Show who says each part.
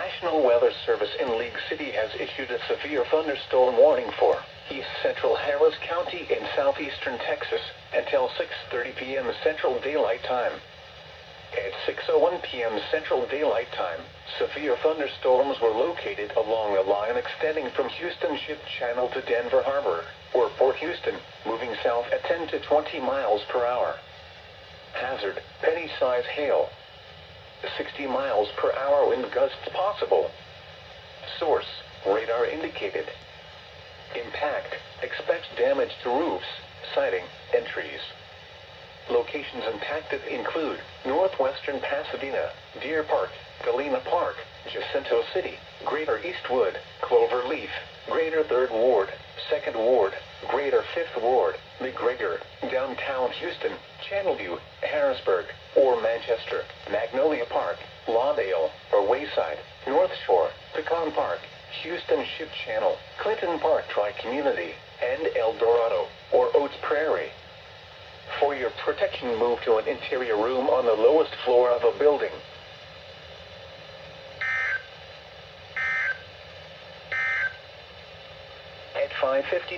Speaker 1: National Weather Service in League City has issued a severe thunderstorm warning for East Central Harris County in southeastern Texas until 6:30 p.m. Central Daylight Time. At 6:01 p.m. Central Daylight Time, severe thunderstorms were located along a line extending from Houston Ship Channel to Denver Harbor, or Port Houston, moving south at 10 to 20 miles per hour. Hazard, penny-size hail. 60 miles per hour wind gusts possible. Source, radar indicated. Impact, expect damage to roofs, siding, and trees. Locations impacted include Northwestern Pasadena, Deer Park, Galena Park, Jacinto City, Greater Eastwood, Cloverleaf, Greater 3rd Ward, 2nd Ward, Greater 5th Ward, Macgregor, Downtown Houston, Channelview, Harrisburg, or Manchester, Magnolia Park, Lawndale, or Wayside, North Shore, Pecan Park, Houston Ship Channel, Clinton Park Tri-Community, and El Dorado, or Oates Prairie. For your protection, move to an interior room on the lowest floor of a building. At 5:50